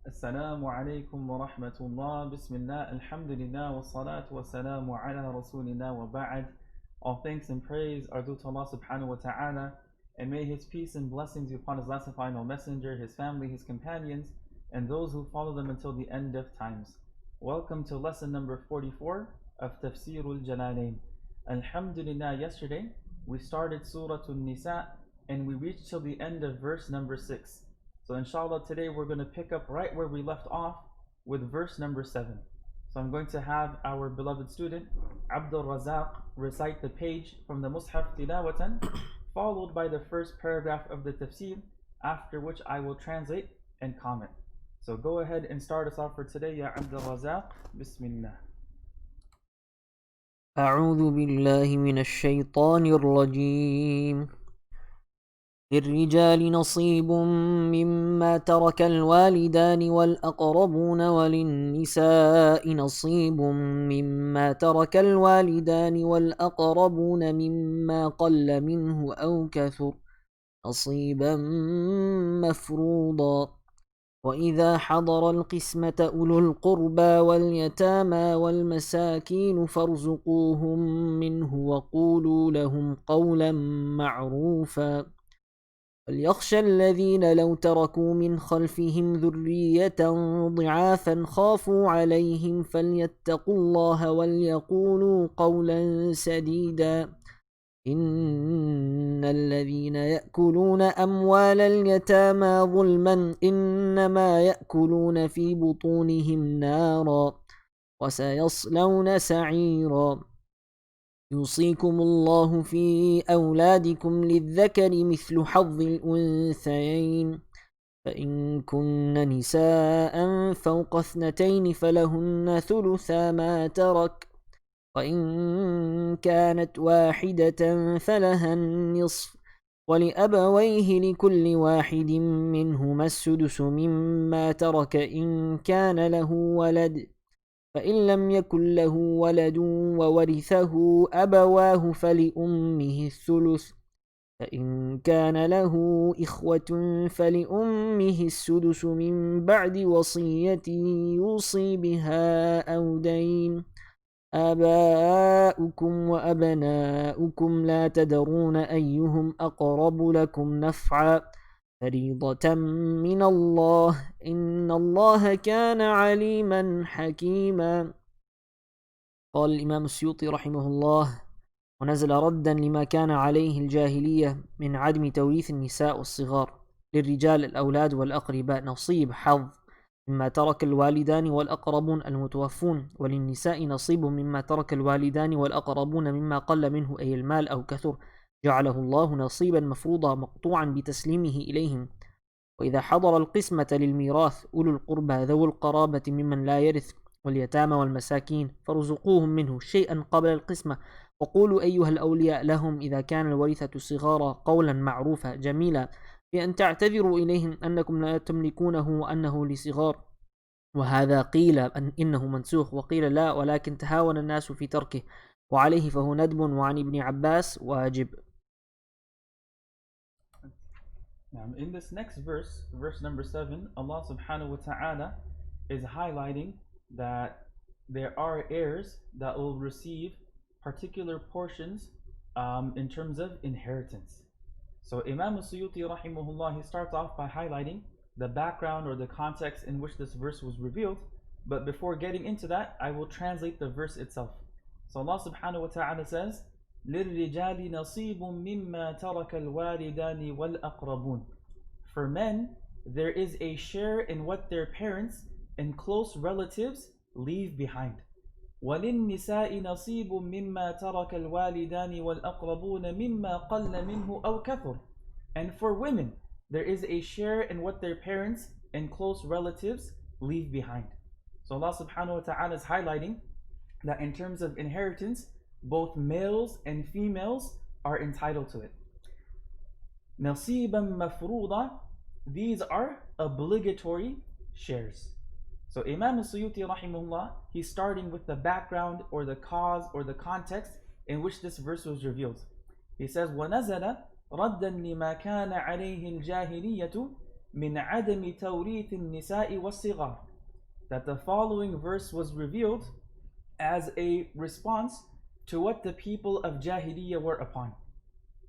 Assalamu alaikum wa rahmatullah. Bismillah, alhamdulillah, wa salatu wa salamu ala rasulillah wa ba'd. All thanks and praise are due to Allah subhanahu wa ta'ala, and may His peace and blessings be upon His last and final messenger, His family, His companions, and those who follow them until the end of times. Welcome to lesson number 44 of Tafsir al-Jalalayn. Alhamdulillah, yesterday we started Surah Nisa and we reached till the end of verse number 6. So inshallah today we're going to pick up right where we left off with verse number 7. So I'm going to have our beloved student Abdul Razak recite the page from the Mus'haf tilawatan, followed by the first paragraph of the tafsir, after which I will translate and comment. So go ahead and start us off for today, Ya Abdul Razak. Bismillah. أعوذ بالله من الشيطان الرجيم. للرجال نصيب مما ترك الوالدان والأقربون وللنساء نصيب مما ترك الوالدان والأقربون مما قل منه أو كثر نصيبا مفروضا. وإذا حضر القسمة أولو القربى واليتامى والمساكين فارزقوهم منه وقولوا لهم قولا معروفا. وليخشى الذين لو تركوا من خلفهم ذرية ضعافا خافوا عليهم فليتقوا الله وليقولوا قولا سديدا. إن الذين يأكلون أموال اليتامى ظلما إنما يأكلون في بطونهم نارا وسيصلون سعيرا. يوصيكم الله في أولادكم للذكر مثل حظ الأنثيين، فإن كن نساء فوق 2 فلهن ثلثا ما ترك، وإن كانت واحدة فلها النصف، ولأبويه لكل واحد منهما السدس مما ترك إن كان له ولد، فإن لم يكن له ولد وورثه أبواه فلأمه الثلث، فإن كان له إخوة فلأمه السدس من بعد وصية يوصي بها أو دين. آباؤكم وأبناؤكم لا تدرون أيهم أقرب لكم نفعا فريضة من الله إن الله كان عليما حكيما. قال الإمام السيوطي رحمه الله: ونزل ردا لما كان عليه الجاهلية من عدم توريث النساء والصغار. للرجال الأولاد والأقرباء نصيب حظ مما ترك الوالدان والأقربون المتوفون، وللنساء نصيب مما ترك الوالدان والأقربون مما قل منه أي المال أو كثر، جعله الله نصيبا مفروضا مقطوعا بتسليمه إليهم. وإذا حضر القسمة للميراث أولو القربى ذو القرابة ممن لا يرث واليتامى والمساكين فارزقوهم منه شيئا قبل القسمة، وقولوا أيها الأولياء لهم إذا كان الورثة صغارا قولا معروفا جميلا، بأن تعتذروا إليهم أنكم لا تملكونه وأنه لصغار. وهذا قيل إنه منسوخ، وقيل لا ولكن تهاون الناس في تركه، وعليه فهو ندب، وعن ابن عباس واجب. In this next verse, verse number 7, Allah subhanahu wa ta'ala is highlighting that there are heirs that will receive particular portions in terms of inheritance. So Imam al-Suyuti rahimahullah, he starts off by highlighting the background or the context in which this verse was revealed. But before getting into that, I will translate the verse itself. So Allah subhanahu wa ta'ala says, لِلْرِجَالِ نَصِيبٌ مِّمَّا تَرَكَ الْوَالِدَانِ وَالْأَقْرَبُونَ. For men, there is a share in what their parents and close relatives leave behind. وَلِلنِّسَاءِ نَصِيبٌ مِّمَّا تَرَكَ الْوَالِدَانِ وَالْأَقْرَبُونَ مِمَّا قَلَّ مِنْهُ أَوْ كَثُرَ. And for women, there is a share in what their parents and close relatives leave behind. So Allah subhanahu wa ta'ala is highlighting that in terms of inheritance, both males and females are entitled to it. نَصِيبًا مَفْرُوضًا. These are obligatory shares. So Imam al-Suyuti rahimahullah, he's starting with the background or the cause or the context in which this verse was revealed. He says, وَنَزَلَ رَدًّا لِمَا كَانَ عَلَيْهِ الْجَاهِلِيَّةُ من عدم توريث النساء والصغار. That the following verse was revealed as a response to what the people of Jahiliyyah were upon.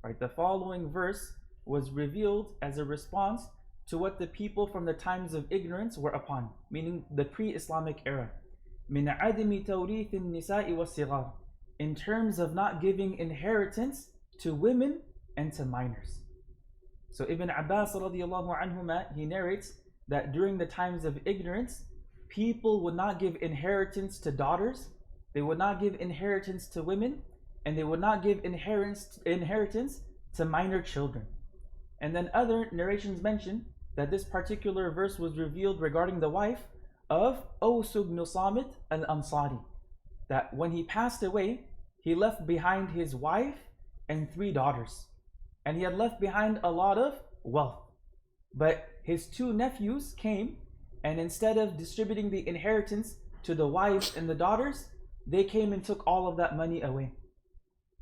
Right? The following verse was revealed as a response to what the people from the times of ignorance were upon, meaning the pre-Islamic era. من عدم توريث النساء والصغار, in terms of not giving inheritance to women and to minors. So Ibn Abbas radiallahu anhuma, he narrates that during the times of ignorance, people would not give inheritance to daughters, they would not give inheritance to women, and they would not give inheritance to minor children. And then other narrations mention that this particular verse was revealed regarding the wife of Aws ibn Samit al-Ansari, that when he passed away, he left behind his wife and 3 daughters, and he had left behind a lot of wealth. But his 2 nephews came, and instead of distributing the inheritance to the wives and the daughters, they came and took all of that money away.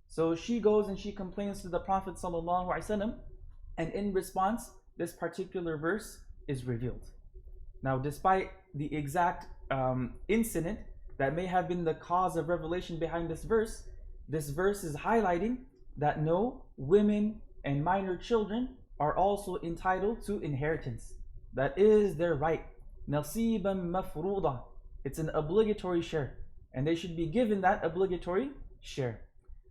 So she goes and she complains to the Prophet ﷺ, and in response, this particular verse is revealed. Now, despite the exact incident that may have been the cause of revelation behind this verse is highlighting that no, women and minor children are also entitled to inheritance. That is their right. نَصِيبًا مَفْرُوضًا. It's an obligatory share, and they should be given that obligatory share.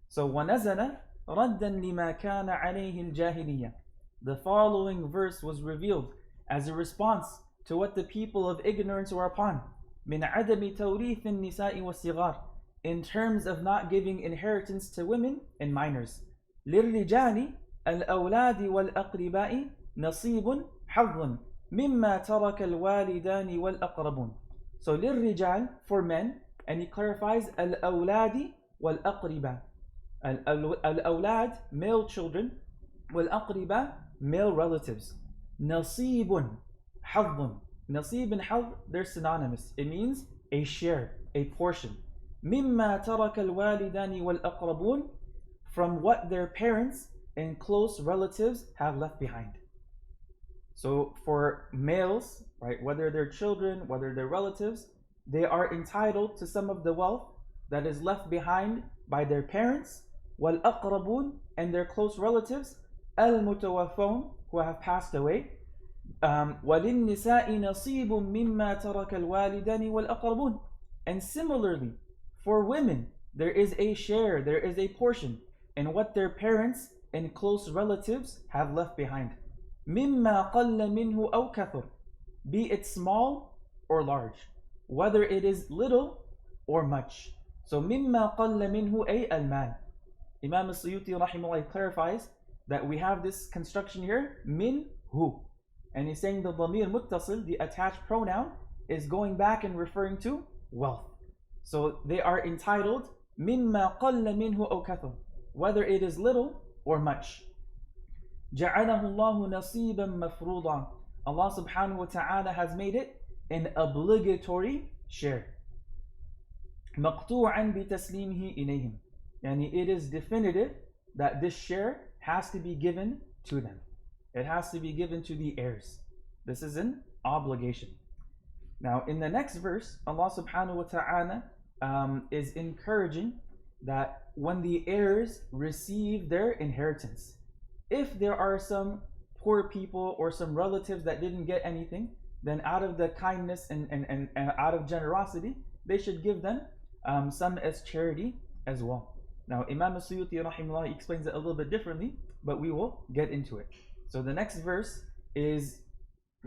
So وَنَزَلَ رَدًّا لِمَا كَانَ عَلَيْهِ الْجَاهِلِيَّةِ. The following verse was revealed as a response to what the people of ignorance were upon. مِنْ عَدَمِ تَوْرِيثِ النِّسَاءِ وَالصِّغَارِ, in terms of not giving inheritance to women and minors. لِلْرِجَالِ الْأَوْلَادِ وَالْأَقْرِبَاءِ نَصِيبٌ حَظٌّ مِمَّا تَرَكَ الْوَالِدَانِ وَالْأَقْرَبُونَ. So لِلْرِجَالِ, for men, and he clarifies الْأَوْلَادِ وَالْأَقْرِبَاء. Al-awlad, male children, wal-aqriba, male relatives. Nasibun, hadhun. Nasib and hadh, they're synonymous. It means a share, a portion. Mimma taraka al-walidani wal-aqrabun, from what their parents and close relatives have left behind. So for males, right, whether they're children, whether they're relatives, they are entitled to some of the wealth that is left behind by their parents, wal-aqrabun, and their close relatives, al-mutawaffawun, who have passed away, وَلِلنِّسَاءِ نَصِيبٌ مِمَّا تَرَكَ الْوَالِدَانِ وَالْأَقْرَبُونَ. And similarly, for women, there is a share, there is a portion in what their parents and close relatives have left behind. مِمَّا قَلَّ مِنْهُ أَوْ كَثُرَ, be it small or large, whether it is little or much. So مِمَّا قَلَّ مِنْهُ أي الْمَالِ. Imam al-Suyuti rahimahullah clarifies that we have this construction here, min hu. And he's saying the dhamir muttasil, the attached pronoun, is going back and referring to wealth. So they are entitled مِمَّا قَلَّ مِنْهُ أَوْ كَثُرَ, whether it is little or much. جَعَلَهُ اللَّهُ نَصِيبًا مَفْرُوضًا. Allah subhanahu wa ta'ala has made it an obligatory share. مَقْطُوعًا بِتَسْلِيمِهِ إِلَيْهِمْ. Yani it is definitive that this share has to be given to them. It has to be given to the heirs. This is an obligation. Now in the next verse, Allah subhanahu wa ta'ala is encouraging that when the heirs receive their inheritance, if there are some poor people or some relatives that didn't get anything, then out of the kindness and out of generosity, they should give them some as charity as well. Now Imam al-Suyuti rahimahullah explains it a little bit differently, but we will get into it. So the next verse is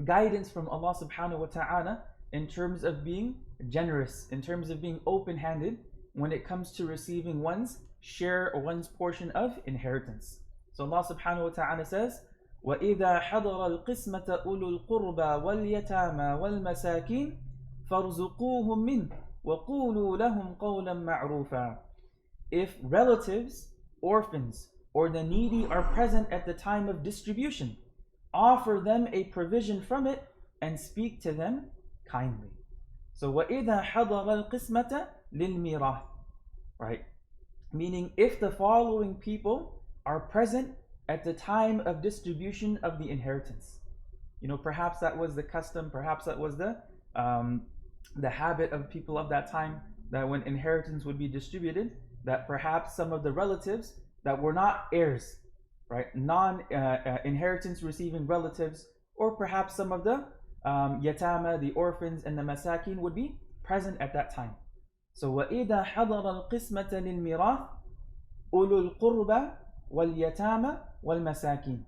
guidance from Allah subhanahu wa ta'ala in terms of being generous, in terms of being open-handed when it comes to receiving one's share or one's portion of inheritance. So Allah subhanahu wa ta'ala says, وَإِذَا حَضَرَ الْقِسْمَةَ أُولُو الْقُرْبَى وَالْيَتَامَى وَالْمَسَاكِينَ فَارْزُقُوهُمْ مِنْهُ وَقُولُوا لَهُمْ قَوْلًا مَعْرُوفًا. If relatives, orphans, or the needy are present at the time of distribution, offer them a provision from it and speak to them kindly. So وَإِذَا حَضَرَ الْقِسْمَةَ لِلْمِيرَاثِ, right? Meaning if the following people are present at the time of distribution of the inheritance. Perhaps that was the custom, perhaps that was the habit of people of that time, that when inheritance would be distributed, that perhaps some of the relatives that were not heirs, right, non-inheritance receiving relatives, or perhaps some of the yatama, the orphans and the masakin would be present at that time. So وَإِذَا حَضَرَ الْقِسْمَةَ لِلْمِيرَاثِ أُولُو الْقُرْبَى وَالْيَتَامَى وَالْمَسَاكِينَ.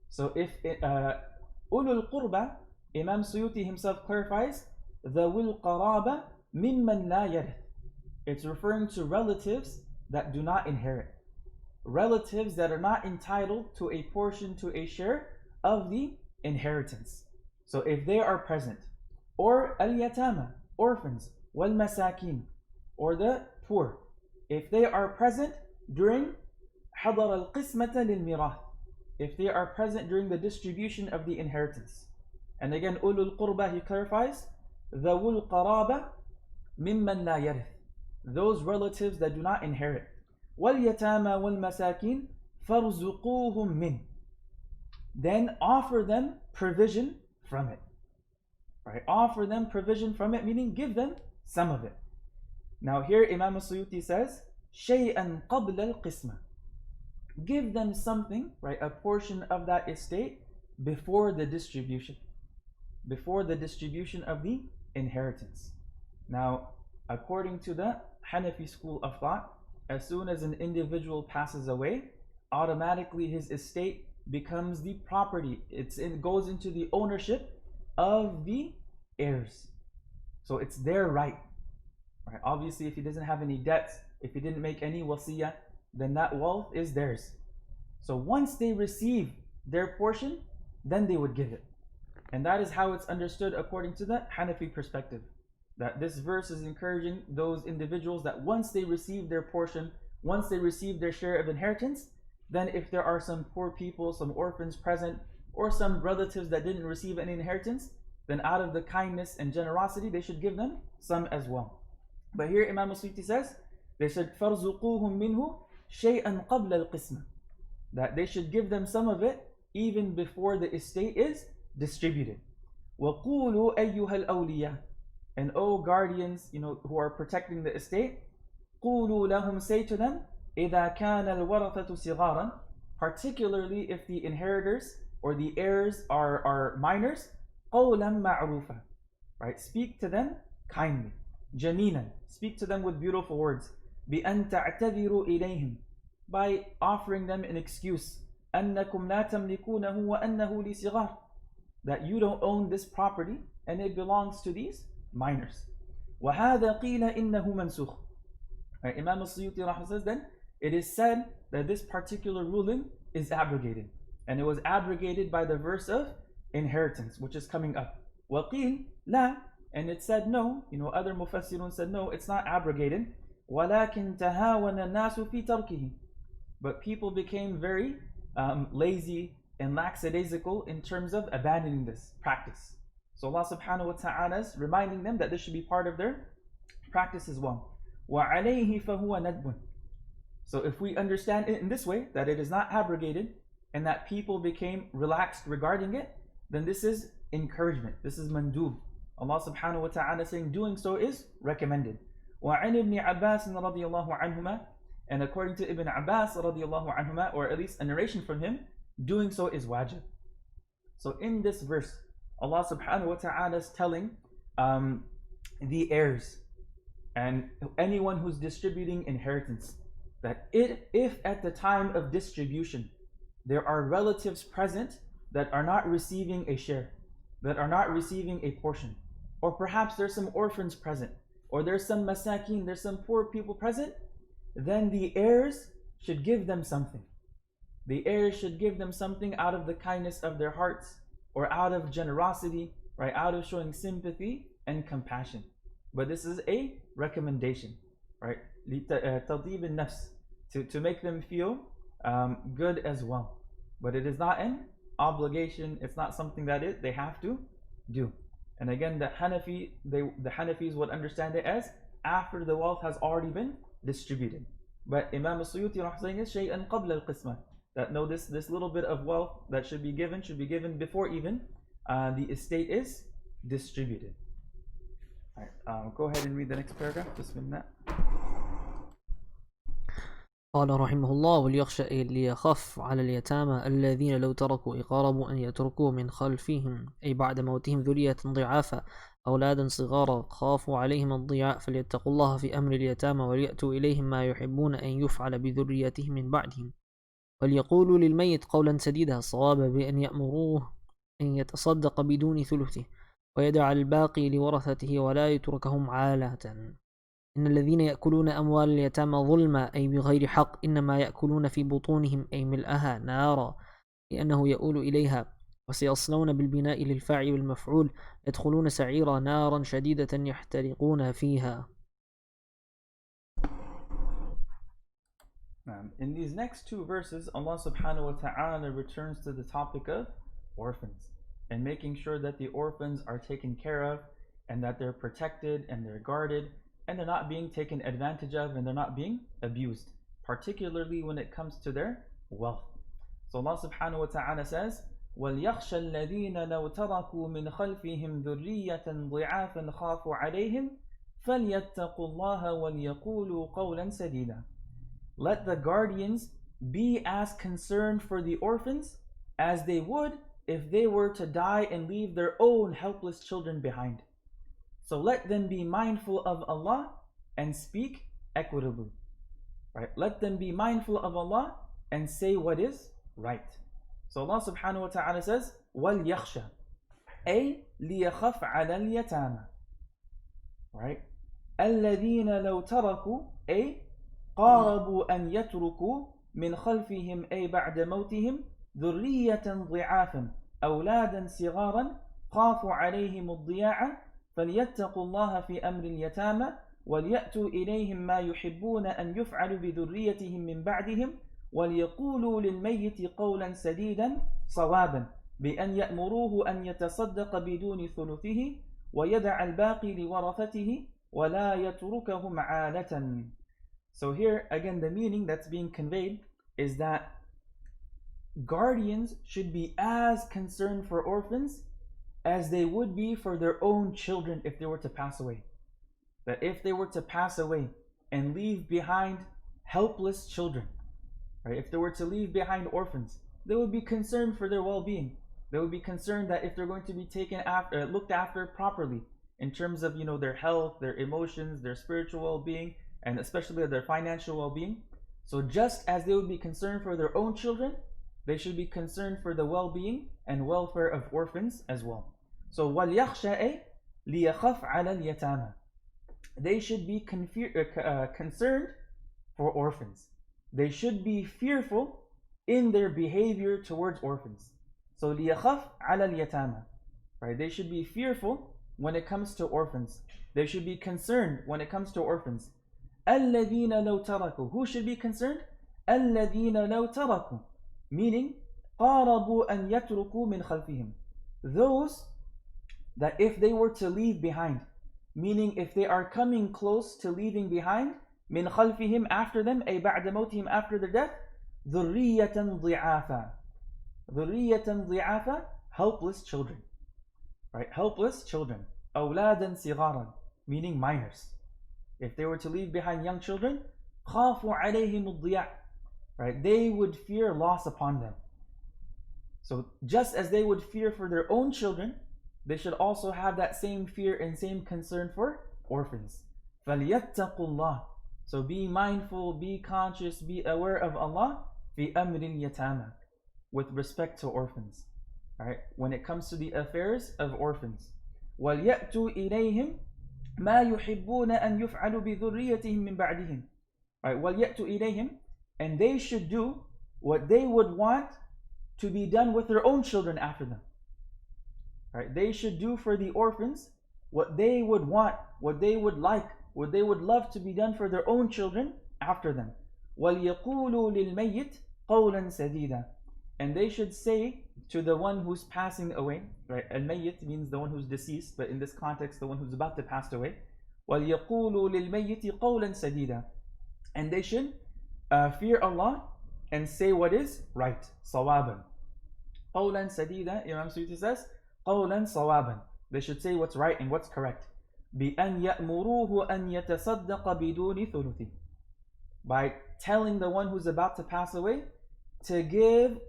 So if أُولُو الْقُرْبَى, Imam Suyuti himself clarifies, ذَوِي الْقَرَابَى مِمَّنْ لَا يَرِث. It's referring to relatives that do not inherit. Relatives that are not entitled to a portion, to a share of the inheritance. So if they are present, or al-yatama, orphans, wal-masakin, or the poor, if they are present during حضر القسمة للميراث, if they are present during the distribution of the inheritance. And again, ulul qurba, he clarifies, ذَوُ الْقَرَابَ مِمَّنْ لَا يَرِث, those relatives that do not inherit. وَالْيَتَامَى وَالْمَسَاكِينَ فَارْزُقُوهُمْ مِنْ, then offer them provision from it. Right? Offer them provision from it, meaning give them some of it. Now here Imam Suyuti says, شَيْئًا قَبْلَ الْقِسْمَةِ, give them something, right, a portion of that estate before the distribution. Before the distribution of the inheritance. Now, according to the Hanafi school of thought, as soon as an individual passes away, automatically his estate becomes the property. It goes into the ownership of the heirs. So it's their right. Right? Obviously, if he doesn't have any debts, if he didn't make any wasiyah, then that wealth is theirs. So once they receive their portion, then they would give it. And that is how it's understood according to the Hanafi perspective. That this verse is encouraging those individuals that once they receive their portion, once they receive their share of inheritance, then if there are some poor people, some orphans present, or some relatives that didn't receive any inheritance, then out of the kindness and generosity, they should give them some as well. But here Imam Suyuti says, they should فَارْزُقُوهُمْ مِنْهُ شَيْئًا قَبْلَ الْقِسْمَةِ, that they should give them some of it even before the estate is distributed. وَقُولُوا أَيُّهَا الْأَوْلِيَاءِ, and O guardians, who are protecting the estate, قُولُوا لَهُمْ, say to them, إِذَا كَانَ الْوَرَثَةُ صِغَارًا, particularly if the inheritors or the heirs are minors, قَوْلًا مَعْرُوفًا, right, speak to them kindly, جَمِيلًا, speak to them with beautiful words, بِأَن تَعْتَذِرُوا إِلَيْهِمْ, by offering them an excuse, أَنَّكُمْ لَا تَمْلِكُونَهُ وَأَنَّهُ لِصِغَارٍ, that you don't own this property and it belongs to these minors. وَهَذَا قِيلَ إِنَّهُ مَنْسُخٌ. Imam al-Suyuti says, then it is said that this particular ruling is abrogated, and it was abrogated by the verse of inheritance, which is coming up. وَقِيل لَا, and it said no, other mufassirun said no, it's not abrogated. وَلَكِنْ تَهَاوَنَ النَّاسُ فِي تَرْكِهِ, but people became very lazy and lackadaisical in terms of abandoning this practice. So Allah subhanahu wa ta'ala is reminding them that this should be part of their practice as well. وَعَلَيْهِ فَهُوَ نَدْبٌ. So if we understand it in this way, that it is not abrogated and that people became relaxed regarding it, then this is encouragement, this is mandub. Allah subhanahu wa ta'ala saying doing so is recommended. وَعَنِ ابْنِ عَبَّاسٍ رَضِيَ اللَّهُ عَنْهُمَا, and according to Ibn Abbas radiallahu anhuma, or at least a narration from him, doing so is wajib. So in this verse, Allah subhanahu wa ta'ala is telling the heirs and anyone who's distributing inheritance that if at the time of distribution there are relatives present that are not receiving a share, that are not receiving a portion, or perhaps there's some orphans present, or there's some masakin, there's some poor people present, then the heirs should give them something. The heirs should give them something out of the kindness of their hearts, or out of generosity, right, out of showing sympathy and compassion. But this is a recommendation, right, لِتَطِيبِ النَّفْس, to make them feel good as well. But it is not an obligation, it's not something that they have to do. And again, the Hanafis would understand it as after the wealth has already been distributed. But Imam al-Suyuti saying is شَيْئًا قَبْلَ الْقِسْمَةِ, that no, this little bit of wealth that should be given before even the estate is distributed. All right, go ahead and read the next paragraph. Bismillah. قال رحمه الله وليخشى ليخف على اليتامى الذين لو تركوا إقاربوا أن يتركوا من خلفهم أي بعد موتهم ذرية ضعافا أولادا صغارا خافوا عليهم الضياع فليتقوا الله في أمر اليتامى وليأتوا إليهم ما يحبون أن يفعل بذريتهم من بعدهم وليقولوا للميت قولا سديدا الصواب بأن يأمروه أن يتصدق بدون ثلثه ويدع الباقي لورثته ولا يتركهم عالة إن الذين يأكلون أموال اليتامى ظلما أي بغير حق إنما يأكلون في بطونهم أي ملأها نارا لأنه يؤول إليها وسيصلون بالبناء للفاعل والمفعول يدخلون سعيرا نارا شديدة يحترقون فيها. In these next two verses, Allah subhanahu wa ta'ala returns to the topic of orphans and making sure that the orphans are taken care of and that they're protected and they're guarded and they're not being taken advantage of and they're not being abused, particularly when it comes to their wealth. So Allah subhanahu wa ta'ala says, وَلْيَخْشَ الَّذِينَ لَوْ تَرَكُوا مِنْ خَلْفِهِمْ ذُرِّيَّةً ضِعَافًا خَافُوا عَلَيْهِمْ فَلْيَتَّقُوا اللَّهَ وَلْيَقُولُوا قَوْلًا سَدِيدًا. Let the guardians be as concerned for the orphans as they would if they were to die and leave their own helpless children behind. So let them be mindful of Allah and speak equitably. Right? Let them be mindful of Allah and say what is right. So Allah subhanahu wa ta'ala says, وَلْيَخْشَى أي لِيَخَفْ عَلَى الْيَتَامَى. Right? الَّذِينَ لَوْ تَرَكُوا أي قاربوا أن يتركوا من خلفهم أي بعد موتهم ذرية ضعافا أولادا صغارا خافوا عليهم الضياع فليتقوا الله في أمر اليتامى وليأتوا إليهم ما يحبون أن يفعل بذريتهم من بعدهم وليقولوا للميت قولا سديدا صوابا بأن يأمروه أن يتصدق بدون ثلثه ويدع الباقي لورثته ولا يتركهم عالة. So here again the meaning that's being conveyed is that guardians should be as concerned for orphans as they would be for their own children if they were to pass away. That if they were to pass away and leave behind helpless children, right? If they were to leave behind orphans, they would be concerned for their well-being. They would be concerned that if they're going to be taken after, looked after properly in terms of their health, their emotions, their spiritual well-being, and especially their financial well-being. So just as they would be concerned for their own children, they should be concerned for the well-being and welfare of orphans as well. So وَلْيَخْشَأَ لِيَخَفْ عَلَى الْيَتَامَى. They should be concerned for orphans. They should be fearful in their behavior towards orphans. So لِيَخَفْ عَلَى الْيَتَامَى. Right? They should be fearful when it comes to orphans. They should be concerned when it comes to orphans. الَّذِينَ لَوْ تَرَكُوا. Who should be concerned? الَّذِينَ لَوْ تَرَكُوا. Meaning, قَارَبُوا أَنْ يَتْرُكُوا مِنْ خَلْفِهِمْ. Those that if they were to leave behind, meaning if they are coming close to leaving behind, مِنْ خَلْفِهِمْ after them, أي بعد موتهم after their death, ذُرِّيَّةً ضِعَافًا. ذُرِّيَّةً ضِعَافًا, helpless children. Right? Helpless children. أَوْلَادًا صِغَارًا, meaning minors. If they were to leave behind young children, خَافُوا عَلَيْهِمُ الضِّيَاعَ. Right? They would fear loss upon them. So just as they would fear for their own children, they should also have that same fear and same concern for orphans. فَلْيَتَّقُوا اللَّهِ. So be mindful, be conscious, be aware of Allah فِي أَمْرِ الْيَتَامَى, with respect to orphans. Right? When it comes to the affairs of orphans. وَلْيَأْتُوا إِلَيْهِمْ مَا يُحِبُّونَ أَن يُفْعَلُوا بِذُرِّيَّتِهِمْ مِنْ بَعْدِهِمْ. Right? وَلْيَأْتُوا إِلَيْهِمْ. And they should do what they would want to be done with their own children after them. Right? They should do for the orphans what they would want, what they would like, what they would love to be done for their own children after them. وَلْيَقُولُوا لِلْمَيِّتِ قَوْلًا سَدِيدًا. And they should say to the one who's passing away, right? Al-Mayyit means the one who's deceased, but in this context, the one who's about to pass away. وَلْيَقُولُوا لِلْمَيِّتِ قَوْلًا سَدِيدًا. And they should fear Allah and say what is right. صَوَابًا. قَوْلًا سَدِيدًا, Imam Suyuti says, قولا صوابا. They should say what's right and what's correct. بأن يأمروه أن يتصدق بدون ثلث. By telling the one who's about to pass away to give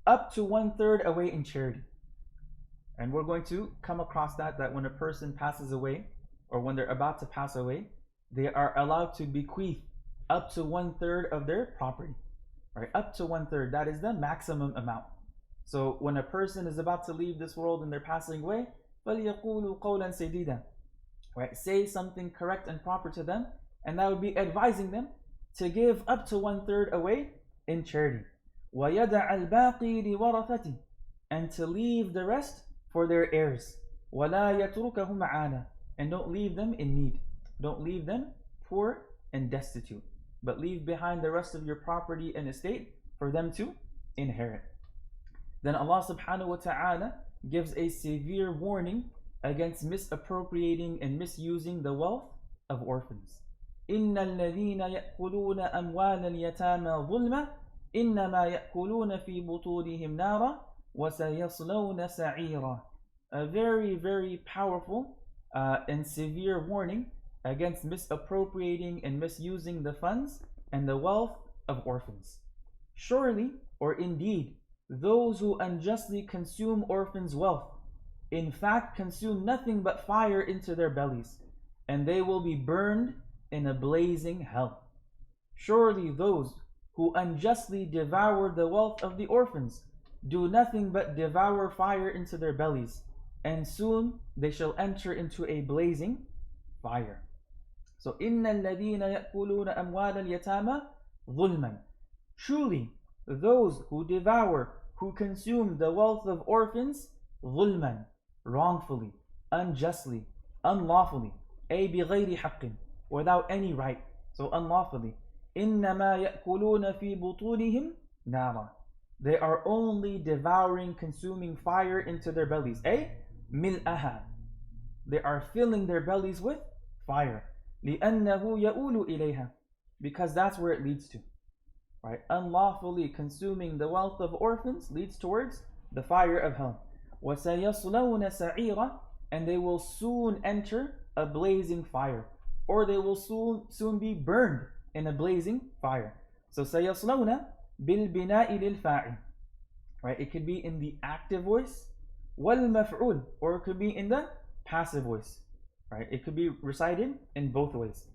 up to 1/3 away in charity. And we're going to come across that when a person passes away, or when they're about to pass away, they are allowed to bequeath up to 1/3 of their property. Right? Up to 1/3. That is the maximum amount. So when a person is about to leave this world and they're passing away, فَلْيَقُولُوا قَوْلًا سَدِيدًا. Right? Say something correct and proper to them, and that would be advising them to give up to 1/3 away in charity. وَيَدَعَ الْبَاقِي لِوَرَثَتِهِ. And to leave the rest for their heirs. وَلَا يَتْرُكَهُمْ عَانًا. And don't leave them in need. Don't leave them poor and destitute, but leave behind the rest of your property and estate for them to inherit. Then Allah subhanahu wa ta'ala gives a severe warning against misappropriating and misusing the wealth of orphans. إِنَّ الَّذِينَ يَأْكُلُونَ أَمْوَالَ الْيَتَامَى ظُلْمًا إِنَّمَا يَأْكُلُونَ فِي بُطُونِهِمْ نَارًا وَسَيَصْلَوْنَ سَعِيرًا. A very, very powerful and severe warning against misappropriating and misusing the funds and the wealth of orphans. Surely, or indeed, those who unjustly consume orphans' wealth, in fact consume nothing but fire into their bellies, and they will be burned in a blazing hell. Surely those who unjustly devour the wealth of the orphans do nothing but devour fire into their bellies, and soon they shall enter into a blazing fire. So, إِنَّ الَّذِينَ يَأْكُلُونَ أَمْوَالَ الْيَتَامَى ظُلْمًا. Truly, those who devour, who consume the wealth of orphans, ظُلْمًا, wrongfully, unjustly, unlawfully, أي بغير حق, without any right, so unlawfully. إِنَّمَا يَأْكُلُونَ فِي بُطُونِهِمْ نَارًا. They are only devouring, consuming fire into their bellies. أي مِلْأَهَا. They are filling their bellies with fire. لِأَنَّهُ يَؤُولُ إِلَيْهَا. Because that's where it leads to. Right? Unlawfully consuming the wealth of orphans leads towards the fire of hell. وَسَيَصْلَوْنَ سَعِيرًا. And they will soon enter a blazing fire. Or they will soon be burned in a blazing fire. So سَيَصْلَوْنَ بِالْبِنَاءِ لِلْفَاعِلِ. Right? It could be in the active voice. وَالْمَفْعُولِ. Or it could be in the passive voice. Right? It could be recited in both ways.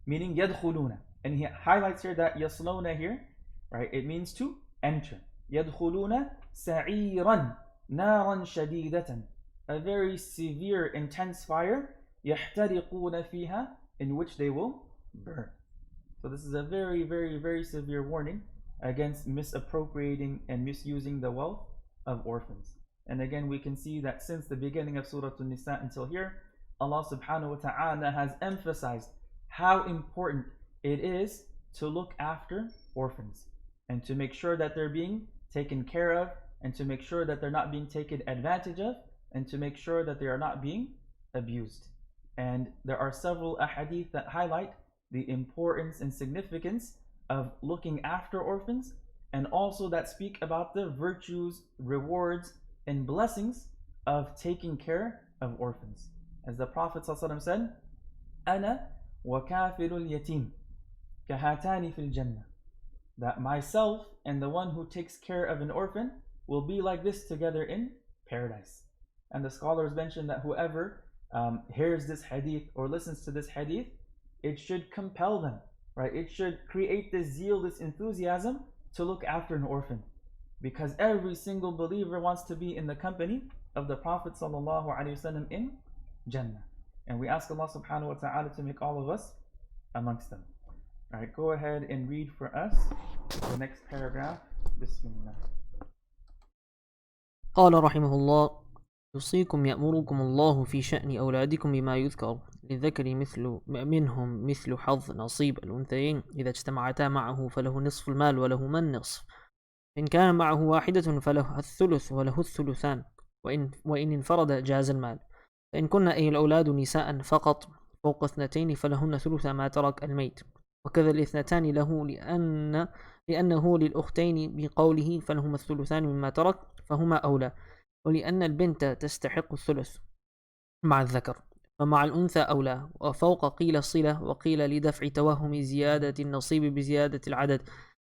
Meaning يَدْخُلُونَ. And he highlights here that يَصْلَوْنَ here, right? It means to enter. يَدْخُلُونَ سَعِيرًا نَارًا شَدِيدَةً. A very severe, intense fire. يَحْتَرِقُونَ فِيهَا. In which they will burn. So this is a very, very, very severe warning against misappropriating and misusing the wealth of orphans. And again, we can see that since the beginning of Surah Nisa until here, Allah subhanahu wa ta'ala has emphasized how important it is to look after orphans and to make sure that they're being taken care of, and to make sure that they're not being taken advantage of, and to make sure that they are not being abused. And there are several ahadith that highlight the importance and significance of looking after orphans, and also that speak about the virtues, rewards, and blessings of taking care of orphans. As the Prophet ﷺ said, أَنَا وَكَافِلُ الْيَتِيمِ كَهَاتَانِ فِي الْجَنَّةِ. That myself and the one who takes care of an orphan will be like this together in paradise. And the scholars mention that whoever hears this hadith or listens to this hadith, it should compel them, right? It should create this zeal, this enthusiasm to look after an orphan. Because every single believer wants to be in the company of the Prophet ﷺ in Jannah. And we ask Allah subhanahu wa ta'ala to make all of us amongst them. Alright, go ahead and read for us the next paragraph. Bismillah. قال رحمه الله: يوصيكم يأمركم الله في شأن أولادكم بما يذكر للذكر منهم مثل حظ نصيب الأنثيين إذا اجتمعتا معه فله نصف المال وله من نصف، إن كان معه واحدة فله الثلث وله الثلثان، وإن انفرد جاز المال. فإن كنا أي الأولاد نساء فقط فوق 2 فلهن ثلث ما ترك الميت، وكذا الاثنتان له لأنه للأختين بقوله فلهما الثلثان مما ترك فهما أولى، ولأن البنت تستحق الثلث مع الذكر، فمع الأنثى أولى. وفوق قيل صلة، وقيل لدفع توهم زيادة النصيب بزيادة العدد،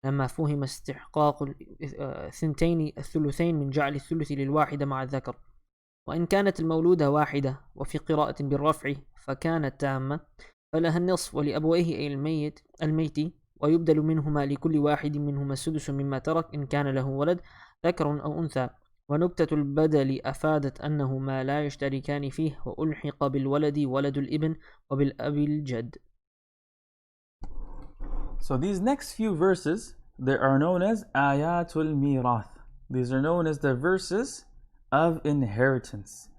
لما فهم استحقاق الثنتين الثلثين من جعل الثلث للواحدة مع الذكر. وإن كانت المولودة واحدة، وفي قراءة بالرفع فكانت تامة، فلها النصف ولأبويه أي الميت، ويبدل منهما لكل واحد منهما السدس مما ترك إن كان له ولد ذكر أو أنثى. ونكتة البدل أفادت أنه ما لا يشتركان فيه، وألحق بالولد ولد الابن وبالأب الجد. So these next few verses, they are known as ayatul mirath. These are known as the verses of inheritance.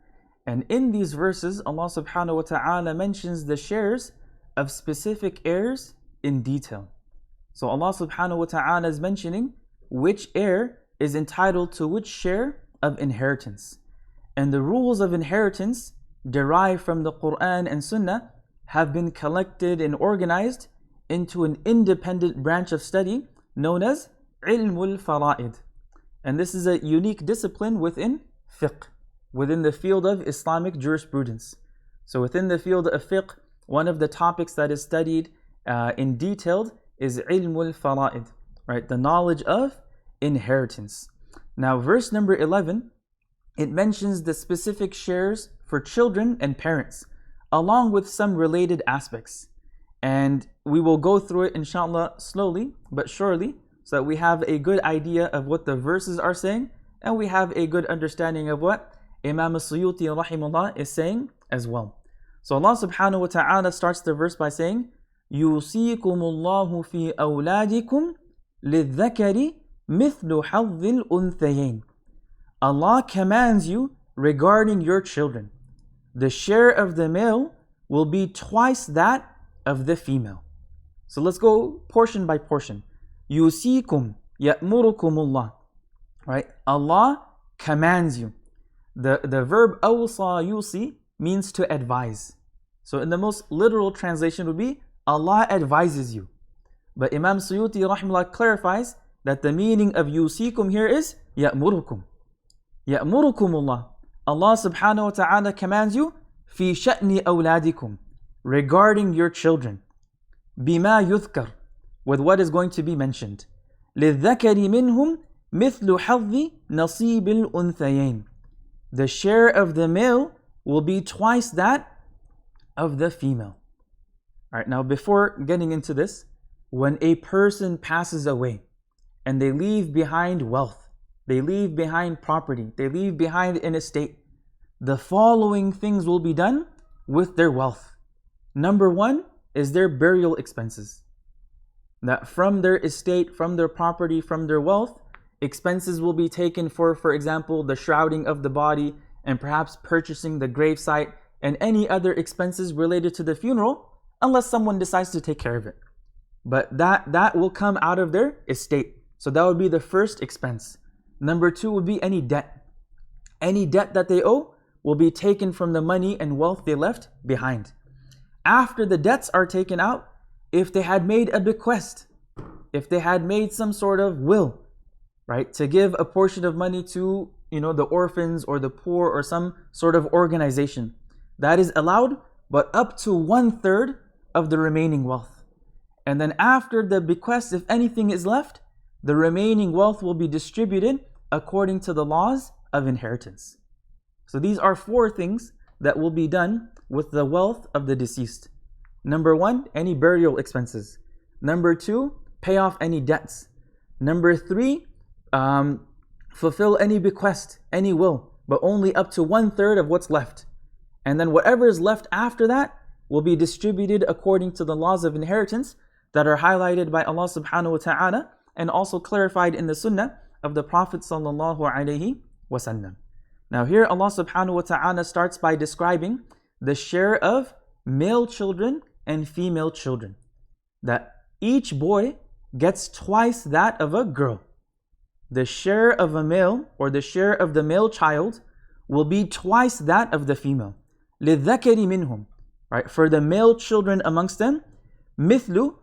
And in these verses, Allah subhanahu wa ta'ala mentions the shares of specific heirs in detail. So Allah subhanahu wa ta'ala is mentioning which heir is entitled to which share of inheritance. And the rules of inheritance derived from the Quran and Sunnah have been collected and organized into an independent branch of study known as ilmul fara'id. And this is a unique discipline within fiqh, within the field of Islamic jurisprudence. So within the field of fiqh, one of the topics that is studied in detail is ilmul fara'id, right? The knowledge of inheritance. Now verse number 11, it mentions the specific shares for children and parents, along with some related aspects. And we will go through it inshallah slowly but surely, so that we have a good idea of what the verses are saying, and we have a good understanding of what Imam al-Suyuti rahimahullah is saying as well. So Allah subhanahu wa ta'ala starts the verse by saying, يُوصِيكُمُ اللَّهُ فِي أَوْلَادِكُمْ لِلذَّكَرِ مِثْلُ حَظِّ الْأُنْثَيَيْنِ. Allah commands you regarding your children. The share of the male will be twice that of the female. So let's go portion by portion. يُوصِيكُمْ يَأْمُرُكُمُ اللَّهُ. Right? Allah commands you. The verb awsa yusi means to advise. So in the most literal translation would be Allah advises you. But Imam Suyuti rahimahullah clarifies that the meaning of yusikum here is ya'murukum. Ya'murukum Allah. Allah subhanahu wa ta'ala commands you fi sha'ni awladikum, regarding your children. Bima yudhkar, with what is going to be mentioned. لِلذَّكَرِ مِنْهُمْ مِثْلُ حَظِّ نَصِيبِ الْأُنْثَيَيْنِ. The share of the male will be twice that of the female. Alright, now before getting into this, when a person passes away and they leave behind wealth, they leave behind property, they leave behind an estate, the following things will be done with their wealth. Number one is their burial expenses. That from their estate, from their property, from their wealth, expenses will be taken for example, the shrouding of the body and perhaps purchasing the gravesite and any other expenses related to the funeral, unless someone decides to take care of it. But that will come out of their estate. So that would be the first expense. Number two would be any debt. Any debt that they owe will be taken from the money and wealth they left behind. After the debts are taken out, if they had made a bequest, if they had made some sort of will, right, to give a portion of money to, the orphans or the poor or some sort of organization, that is allowed, but up to 1/3 of the remaining wealth. And then after the bequest, if anything is left, the remaining wealth will be distributed according to the laws of inheritance. So these are 4 things that will be done with the wealth of the deceased. Number 1, any burial expenses. Number 2, pay off any debts. Number 3, fulfill any bequest, any will, but only up to 1/3 of what's left. And then whatever is left after that will be distributed according to the laws of inheritance that are highlighted by Allah subhanahu wa ta'ala and also clarified in the sunnah of the Prophet sallallahu alaihi wasallam. Now here Allah subhanahu wa ta'ala starts by describing the share of male children and female children. That each boy gets twice that of a girl. The share of a male or the share of the male child will be twice that of the female. لِلذَّكَرِ مِنْهُمْ. Right? For the male children amongst them, mithlu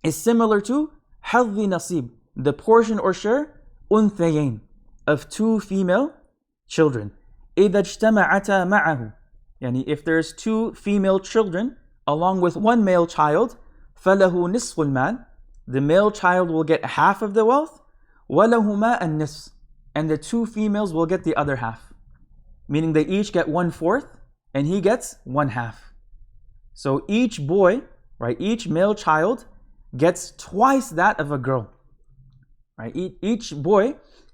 is similar to حَظِّ نَصِيب, the portion or share, أُنْثَيَيْن, of 2 female children. إِذَا اجْتَمَعَتَا مَعَهُ. Yani if there's two female children along with one male child, فَلَهُ نِصْفُ الْمَالِ. The male child will get half of the wealth. وَلَهُمَا النِّصْفُ. And the two females will get the other half. Meaning they each get 1/4 and he gets 1/2. So each boy, right, each male child gets twice that of a girl. Right? Each boy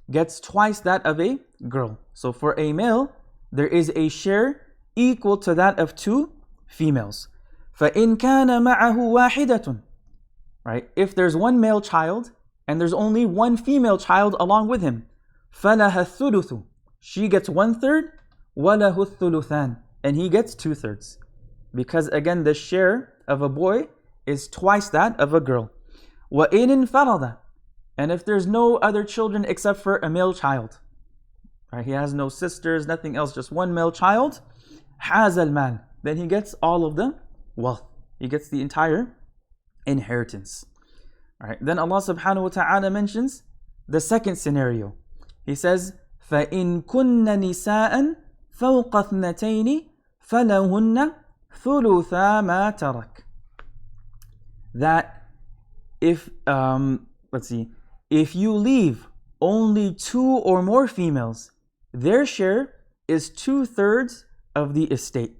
gets twice that of a girl. So for a male, there is a share equal to that of two females. فَإِنْ كَانَ مَعَهُ وَاحِدَةٌ. Right? If there's one male child and there's only one female child along with him, فَلَهَا الثُّلُثُ. She gets 1/3, وَلَهُ الثُّلُثَانِ. And he gets 2/3. Because again, the share of a boy is twice that of a girl. وَإِنْ انْفَرَضَ. And if there's no other children except for a male child, right? He has no sisters, nothing else, just one male child, حَازَ الْمَالِ. Then he gets all of the wealth. He gets the entire inheritance. All right. Then Allah subhanahu wa ta'ala mentions the second scenario. He says, فَإِن كُنَّ نِسَاءً فَوْقَ اثْنَتَيْنِ فَلَهُنَّ ثُلُثَا مَا تَرَكَ. That if, if you leave only two or more females, their share is 2/3 of the estate.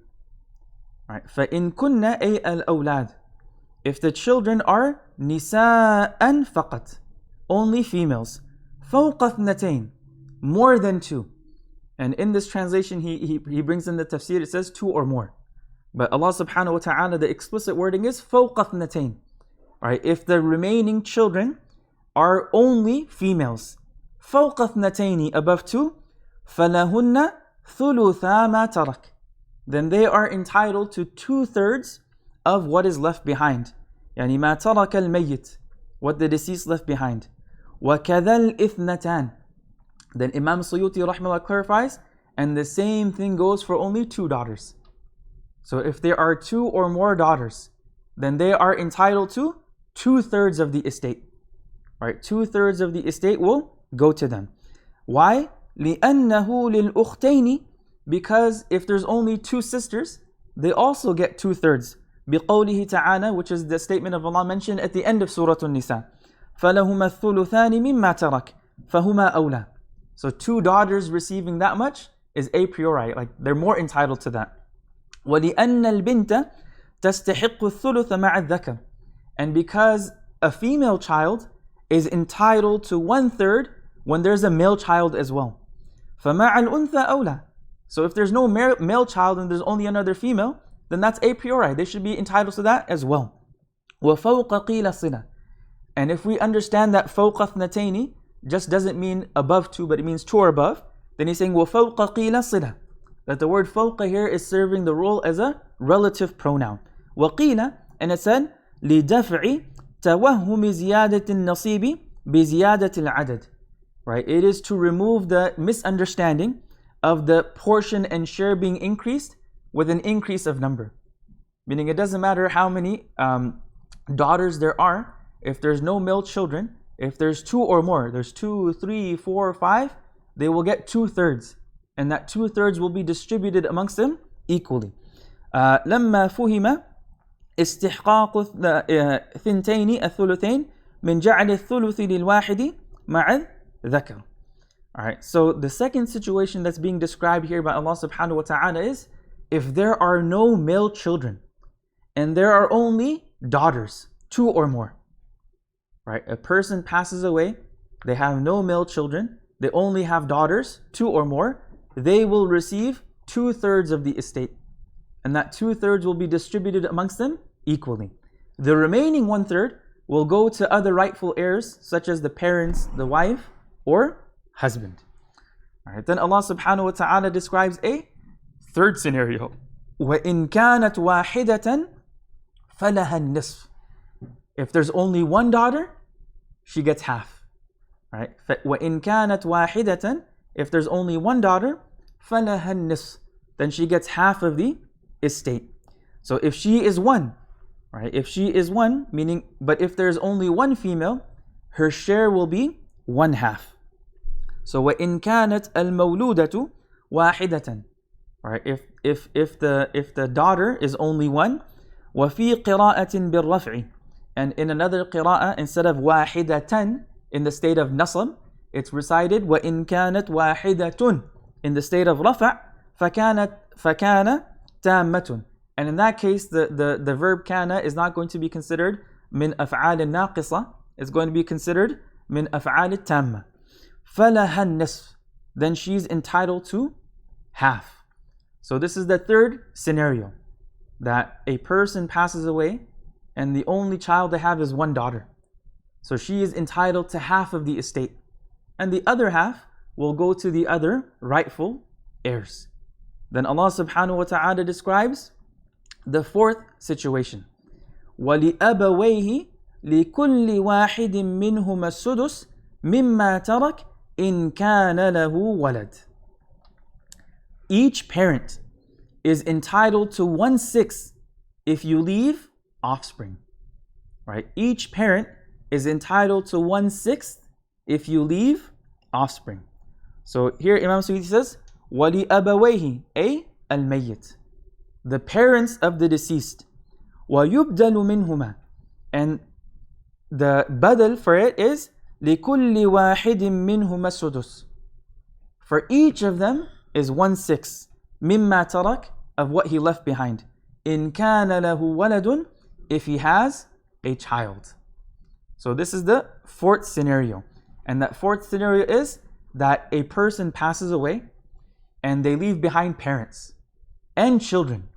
Right? فَإِن كُنَّ أَيْ الْأَوْلَادِ. If the children are نِسَاءً فَقَط, only females, فَوْقَ اثْنَتَيْنِ, more than two. And in this translation, he brings in the tafsir, it says two or more. But Allah subhanahu wa ta'ala, the explicit wording is فَوْقَ اثْنَتَيْنِ. Right? If the remaining children are only females, فَوْقَ اثْنَتَيْنِ, above two, فَلَهُنَّ ثُلُثَا مَا تَرَكَ. Then they are entitled to 2/3 of what is left behind. يعني ما ترك الميت, what the deceased left behind. وَكَذَا الْإِثْنَتَانِ. Then Imam Suyuti rahimahullah clarifies, and the same thing goes for only two daughters. So if there are two or more daughters, then they are entitled to 2/3 of the estate. Right? 2/3 of the estate will go to them. Why? لِأَنَّهُ لِلْأُخْتَيْنِ. Because if there's only two sisters, they also get 2/3. بِقَوْلِهِ تَعَالَى, which is the statement of Allah mentioned at the end of Surah Nisa. فَلَهُمَا الثُّلُثَانِ مِمَّا تَرَكَ فَهُمَا أَوْلَى. So two daughters receiving that much is a priori, like they're more entitled to that. وَلِأَنَّ الْبِنْتَ تَسْتَحِقُّ الثُّلُثَ مَعَ الذَّكَرِ. And because a female child is entitled to 1/3 when there's a male child as well. فَمَعَ الْأُنْثَى أَوْلَى. So if there's no male child and there's only another female, then that's a priori. They should be entitled to that as well. وَفَوْقَ قِيلَ صِلَةً. And if we understand that فَوْقَ اثْنَتَيْنِ just doesn't mean above two, but it means two or above, then he's saying وَفَوْقَ قِيلَ صِلَةً. That the word فَوْقَ here is serving the role as a relative pronoun. وَقِيلَ, and it said لِدَفْعِ تَوَهُّمِ زِيَادَةِ النَّصِيبِ بِزِيَادَةِ الْعَدَدِ. Right? It is to remove the misunderstanding of the portion and share being increased with an increase of number. Meaning it doesn't matter how many daughters there are, if there's no male children, if there's two or more, there's 2, 3, 4, 5, they will get 2/3. And that 2/3 will be distributed amongst them equally. لما فهم استحقاق ثنتين الثلثين من جعل الثلث للواحد مع الذكر. Alright, so the second situation that's being described here by Allah subhanahu wa ta'ala is if there are no male children and there are only daughters, two or more. Right? A person passes away, they have no male children, they only have daughters, two or more, they will receive 2/3 of the estate. And that 2/3 will be distributed amongst them equally. The remaining 1/3 will go to other rightful heirs, such as the parents, the wife, or husband. Alright, then Allah subhanahu wa ta'ala describes a third scenario. وَإِن كَانَتْ وَاحِدَةً فَلَهَا النِّصْفُ. If there's only one daughter, she gets half. Right? وَإِن كَانَتْ وَاحِدَةً. If there's only one daughter, فَلَهَا النِّصْفُ. Then she gets half of the estate. So if she is one, right? If she is one, meaning, but if there's only one female, her share will be 1/2. So وَإِن كَانَتْ الْمَوْلُودَةُ واحدة. Right? If the daughter is only one. وفي قراءة بالرفع. And in another qira'ah, instead of واحدة in the state of nasab, it's recited وإن كانت واحدة in the state of رفع. فكان تامة. And in that case, the verb kana is not going to be considered من أفعال الناقصة. It's going to be considered من أفعال التامة. فلها النصف. Then she's entitled to half. So this is the third scenario, that a person passes away and the only child they have is one daughter. So she is entitled to half of the estate. And the other half will go to the other rightful heirs. Then Allah subhanahu wa ta'ala describes the fourth situation. وَلِأَبَوَيْهِ لِكُلِّ وَاحِدٍ مِّنْهُمَا السُّدُسُ مِمَّا تَرَكَ إِن كَانَ لَهُ وَلَدٌ. Each parent is entitled to 1/6 if you leave offspring. Right? Each parent is entitled to 1/6 if you leave offspring. So here Imam Suyuti says, وَلِأَبَوَيْهِ أي الْمَيِّتِ, the parents of the deceased. وَيُبْدَلُ مِنْهُمَا, and the badal for it is لِكُلِّ وَاحِدٍ مِّنْهُمَا السُّدُسُ. For each of them is 1/6 مِمَّا تَرَكَ, of what he left behind. إِن كَانَ لَهُ وَلَدٌ, if he has a child. So this is the fourth scenario. And that fourth scenario is that a person passes away and they leave behind parents and children.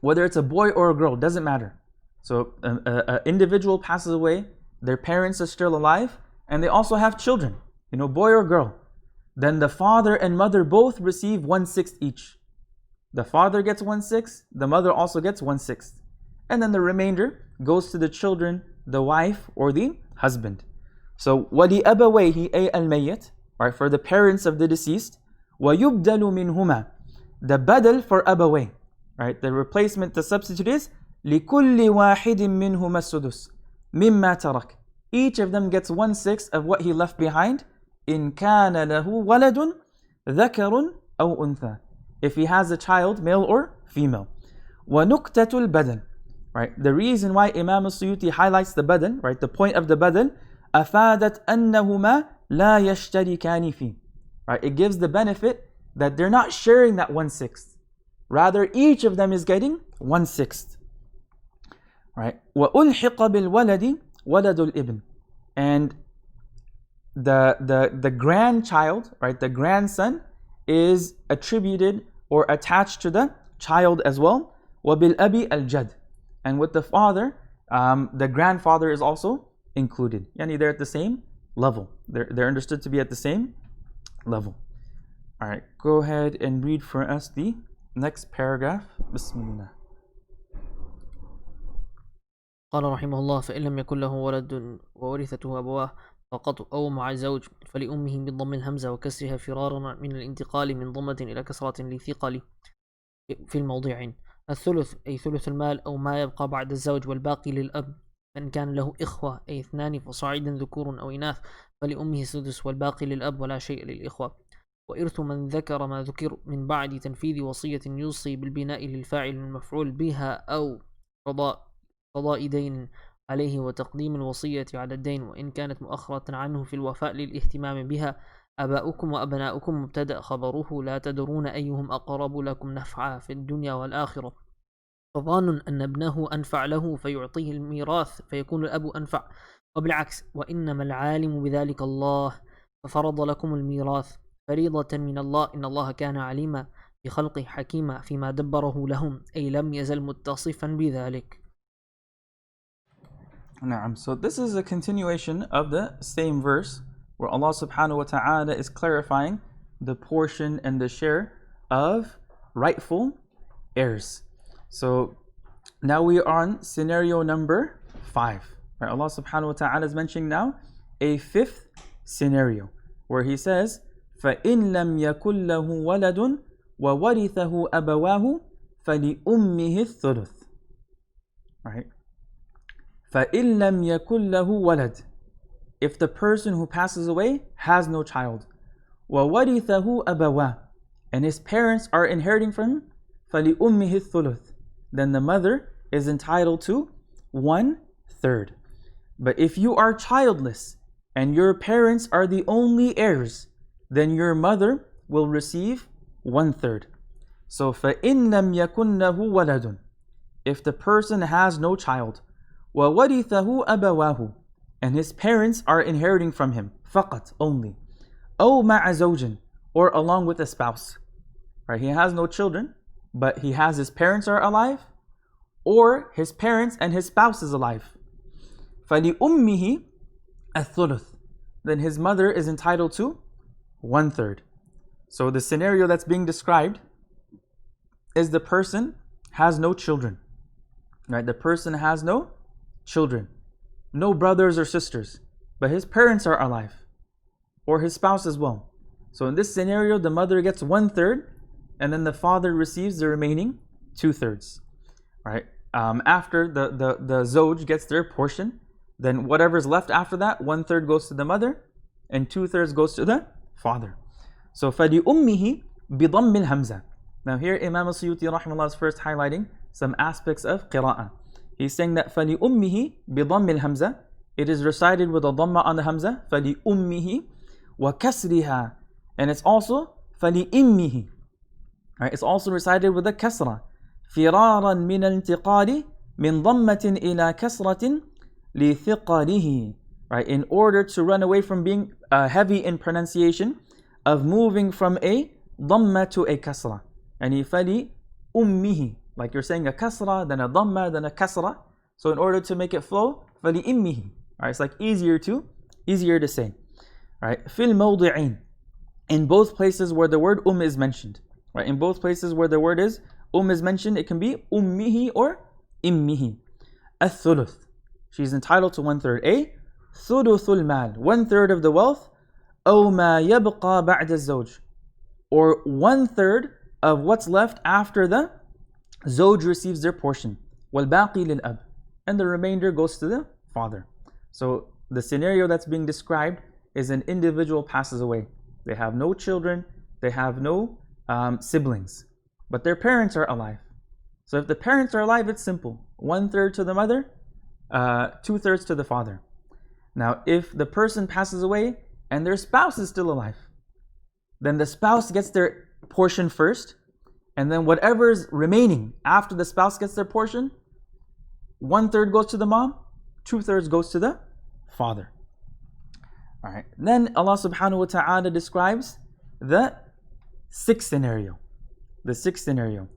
Whether it's a boy or a girl, doesn't matter. So an individual passes away, their parents are still alive, and they also have children, boy or girl. Then the father and mother both receive 1/6 each. The father gets 1/6, the mother also gets 1/6. And then the remainder goes to the children, the wife, or the husband. So وَلِأَبَوَيْهِ أي الْمَيِّتِ, right, for the parents of the deceased. وَيُبْدَلُ مِنْهُمَا, the badal for abaway, right, the replacement, the substitute is لِكُلِّ وَاحِدٍ مِّنْهُمَا السُّدُسُ مِمَّا تَرَكَ. Each of them gets 1/6 of what he left behind. إِن كَانَ لَهُ وَلَدٌ ذَكَرٌ أَوْ أُنْثَى, if he has a child, male or female. وَنُكْتَةُ الْبَدَلِ, right, the reason why Imam al-Suyuti highlights the badal, right, the point of the badal, أَفَادَتْ أَنَّهُمَا لَا يَشْتَرِكَانِ فِيهِ, right, it gives the benefit that they're not sharing that 1/6. Rather, each of them is getting 1/6. Right? وَأُلْحِقَ بِالْوَلَدِ وَلَدُ الْإِبْنِ, and the grandchild, right, the grandson is attributed or attached to the child as well. وَبِالْأَبِ الْجَدِ, and with the father, the grandfather is also included. Yani they're at the same level. They're understood to be at the same level. Alright, go ahead and read for us the next paragraph. Bismillah. قال رحمه الله: فإن لم يكن له ولد وورثته أبواه فقط أو مع زوج فلأمه بضم الهمزة وكسرها فرارا من الانتقال من ضمة إلى كسرة لثقل في الموضعين. الثلث أي ثلث المال أو ما يبقى بعد الزوج، والباقي للأب. من كان له إخوة أي 2 فصاعدا ذكور أو إناث فلأمه السدس، والباقي للأب ولا شيء للإخوة. وإرث من ذكر ما ذكر من بعد تنفيذ وصية يوصي بالبناء للفاعل المفعول بها أو قضاء دين عليه وتقديم الوصية على الدين، وإن كانت مؤخرة عنه في الوفاء للاهتمام بها. آباؤكم وأبناؤكم مبتدأ خبره لا تدرون أيهم أقرب لكم نفعا في الدنيا والآخرة. فظان أن ابنه أنفع له فيعطيه الميراث فيكون الأب أنفع، وبالعكس. وإنما العالم بذلك الله ففرض لكم الميراث فريضة من الله، إن الله كان عليما بخلقه حكيما فيما دبره لهم، أي لم يزل متصفا بذلك. So this is a continuation of the same verse where Allah subhanahu wa ta'ala is clarifying the portion and the share of rightful heirs. So now we are on scenario number 5. Right? Allah subhanahu wa ta'ala is mentioning now a 5th scenario where He says, فَإِن لَمْ يَكُنْ لَهُ وَلَدٌ وَوَرِثَهُ أَبَوَاهُ فَلِأُمِّهِ الثُّلُثُ. Right? فَإِن لَمْ يَكُنْ لَهُ وَلَدٌ, if the person who passes away has no child. وَوَرِثَهُ أَبَوَاهُ, and his parents are inheriting from him, فَلِأُمِّهِ الثُّلُث. Then the mother is entitled to 1/3. But if you are childless and your parents are the only heirs, then your mother will receive 1/3. So فَإِن لَمْ يَكُنَّهُ وَلَدٌ. If the person has no child, وَوَرِثَهُ أَبَوَاهُ, and his parents are inheriting from him, فقط, only. أَوْ مَعَ زَوْجٍ, or along with a spouse. Right? He has no children, but he has his parents are alive, or his parents and his spouse is alive. فَلِأُمِّهِ الثُّلُث. Then his mother is entitled to 1/3. So the scenario that's being described is the person has no children. Right? The person has no children, no brothers or sisters, but his parents are alive, or his spouse as well. So in this scenario, the mother gets 1/3, and then the father receives the remaining 2/3. Right? After the Zawj gets their portion, then whatever's left after that, 1/3 goes to the mother, and 2/3 goes to the father. So فَلِأُمِّهِ بِضَمِّ الْهَمْزَةِ. Now here Imam al-Suyuti rahimahullah is first highlighting some aspects of qira'ah. He's saying that فَلِأُمِّهِ بِضَمِّ الْهَمْزَةِ, it is recited with a dhamma on the hamza, فَلِأُمِّهِ وَكَسْرِهَا, and it's also فَلِإِمِّهِ. Right? It's also recited with a kasra, فِرَارًا مِنَ الْانْتِقَالِ مِنْ ضَمَّةٍ إِلَى كَسْرَةٍ لِثِقَالِهِ. Right? In order to run away from being heavy in pronunciation, of moving from a dhamma to a kasra. And فَلِأُمِّهِ, like you're saying a kasra, then a dhamma, then a kasra. So in order to make it flow, فَلِإِمِّهِ. Right? It's like easier to say. Right? فِي الْمَوْضِعِينَ, in both places where the word is mentioned. Right? In both places where the word is mentioned, it can be ummihi or immihi. الثُّلُث, she's entitled to 1/3. A ثُلُثُ الْمَالِ, 1/3 of the wealth. أَوْ مَا يَبْقَى بَعْدَ الزَّوْجِ, or 1/3 of what's left after the Zawj receives their portion. وَالْبَاقِي لِلْأَبِ, and the remainder goes to the father. So the scenario that's being described is an individual passes away. They have no children, they have no siblings, but their parents are alive. So if the parents are alive, it's simple. 1/3 to the mother, 2/3 to the father. Now if the person passes away and their spouse is still alive, then the spouse gets their portion first, and then whatever's remaining after the spouse gets their portion, 1/3 goes to the mom, 2/3 goes to the father. Alright. Then Allah subhanahu wa ta'ala describes the sixth scenario. The sixth scenario.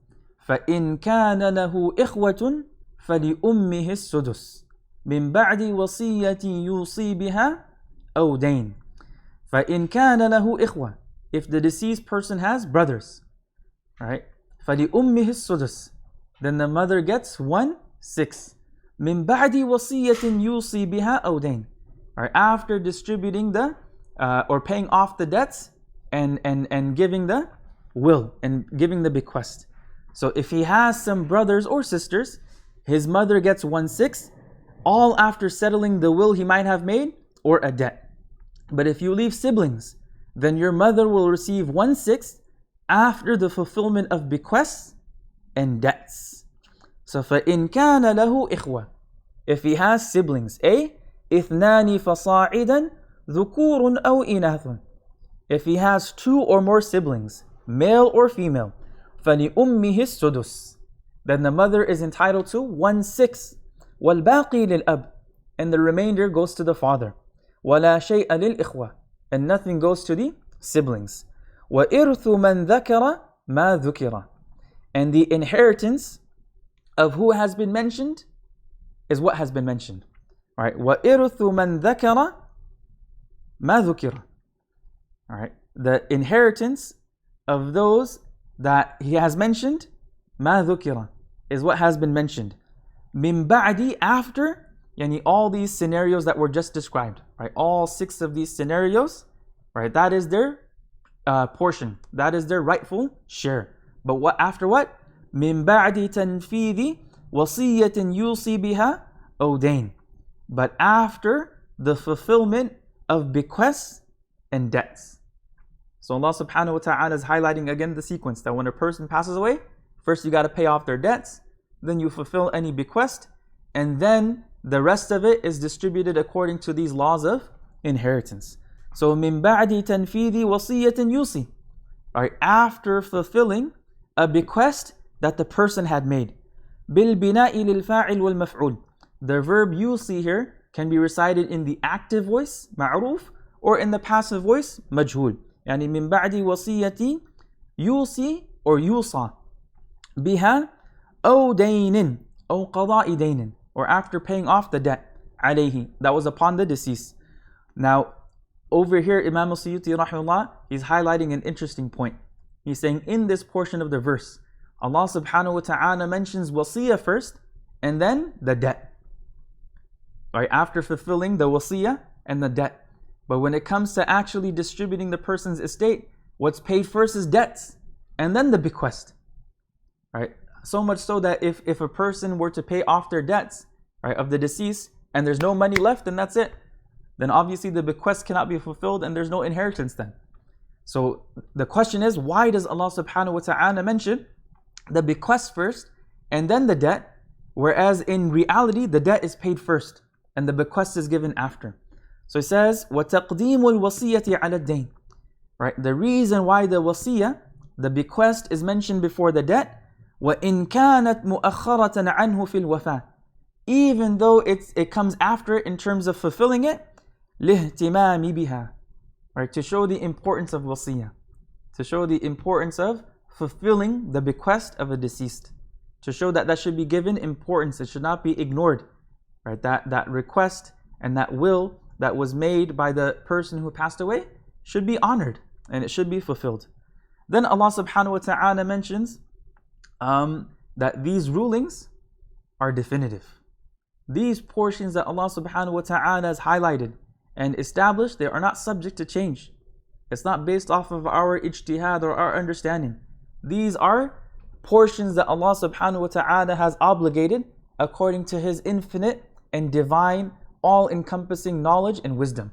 فَإِن كَانَ لَهُ إِخْوَةٌ فَلِأُمِّهِ السُّدُسُ مِنْ بَعْدِ وَصِيَّةٍ يُوصِي بِهَا أَوْ دَيْنٍ. فَإِن كَانَ لَهُ إِخْوَةٌ, if the deceased person has brothers, right? فَلِأُمِّهِ السُّدُسُ, then the mother gets 1/6. مِنْ بَعْدِ وَصِيَّةٍ يُوصِي بِهَا أَوْ دَيْنٍ, right? After distributing the or paying off the debts and giving the will and giving the bequest. So if he has some brothers or sisters, his mother gets 1/6, all after settling the will he might have made or a debt. But if you leave siblings, then your mother will receive 1/6 after the fulfillment of bequests and debts. So فَإِن كَانَ لَهُ إِخْوَةٌ, if he has siblings, A, إِثْنَانِ فَصَاعِدًا ذُكُورٌ أَوْ إِنَاثٌ, if he has 2 or more siblings, male or female, فَلِأُمِّهِ السُّدُسُ, then the mother is entitled to 1/6. وَالْبَاقِي لِلْأَبِ, and the remainder goes to the father. وَلَا شَيْءَ لِلْإِخْوَةِ, and nothing goes to the siblings. وَإِرْثُ مَنْ ذَكَرَ مَا ذُكِرَ, and the inheritance of who has been mentioned is what has been mentioned. Right? وَإِرْثُ مَنْ ذَكَرَ مَا ذُكِرَ. Alright, the inheritance of those that he has mentioned, مَا ذُكِرَ, is what has been mentioned. مِنْ بَعْدِ, after, yani all these scenarios that were just described, right? All 6 of these scenarios, right? That is their portion. That is their rightful share. But what after what? مِنْ بَعْدِ تَنْفِيذِ وَصِيَّةٍ يُوصِي بِهَا أَوْ دَيْنٍ, but after the fulfillment of bequests and debts. So Allah subhanahu wa ta'ala is highlighting again the sequence that when a person passes away, first you got to pay off their debts, then you fulfill any bequest, and then the rest of it is distributed according to these laws of inheritance. So min ba'di tanfidhi wasiyatin yusi. Alright, after fulfilling a bequest that the person had made. Bil bina'i lil fa'il wal maf'ul. The verb yusi here can be recited in the active voice, ma'ruf, or in the passive voice, majhul. Yani min ba'di wasiyati yusi or yusa biha aw daynin aw qada'i daynin, or after paying off the debt alayhi that was upon the deceased. Now over here Imam al-Suyuti rahimahullah, he's highlighting an interesting point. He's saying in this portion of the verse, Allah subhanahu wa ta'ala mentions wasiyah first and then the debt. Right, after fulfilling the wasiyah and the debt. But when it comes to actually distributing the person's estate, what's paid first is debts and then the bequest. Right? So much so that if a person were to pay off their debts, right, of the deceased and there's no money left, then that's it. Then obviously the bequest cannot be fulfilled and there's no inheritance then. So the question is, why does Allah subhanahu wa ta'ala mention the bequest first and then the debt, whereas in reality the debt is paid first and the bequest is given after? So it says, وَتَقْدِيمُ الْوَصِيَّةِ عَلَى الدَّيْنِ. Right? The reason why the wasiyah, the bequest, is mentioned before the debt, وَإِن كَانَتْ مُؤَخَّرَةً عَنْهُ فِي الْوَفَاءِ. Even though it comes after in terms of fulfilling it, لِهْتِمَامِ بِهَا. Right? To show the importance of wasiyah. To show the importance of fulfilling the bequest of a deceased. To show that that should be given importance. It should not be ignored. Right? That request and that will that was made by the person who passed away should be honored and it should be fulfilled. Then Allah subhanahu wa ta'ala mentions that these rulings are definitive. These portions that Allah subhanahu wa ta'ala has highlighted and established, they are not subject to change. It's not based off of our ijtihad or our understanding. These are portions that Allah subhanahu wa ta'ala has obligated according to His infinite and divine all-encompassing knowledge and wisdom.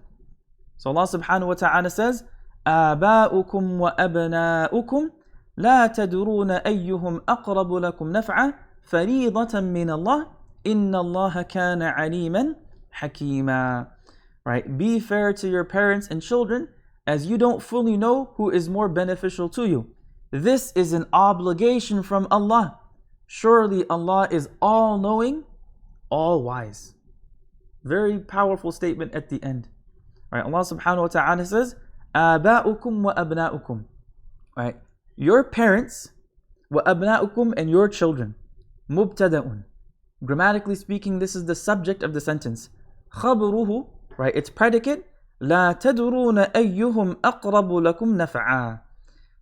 So Allah subhanahu wa ta'ala says, آباؤكم وأبناؤكم لا تدرون أيهم أقرب لكم نفعا فريضة من الله إن الله كان عليما حكيما. Right? Be fair to your parents and children, as you don't fully know who is more beneficial to you. This is an obligation from Allah. Surely Allah is all-knowing, all-wise. Very powerful statement at the end. Right? Allah subhanahu wa ta'ala says, آباؤكم وأبناؤكم. Right? Your parents, وأبناؤكم, and your children. مبتدأ. Grammatically speaking, this is the subject of the sentence. خبره, right? Its predicate. لا تدرون أيهم أقرب لكم نفعا.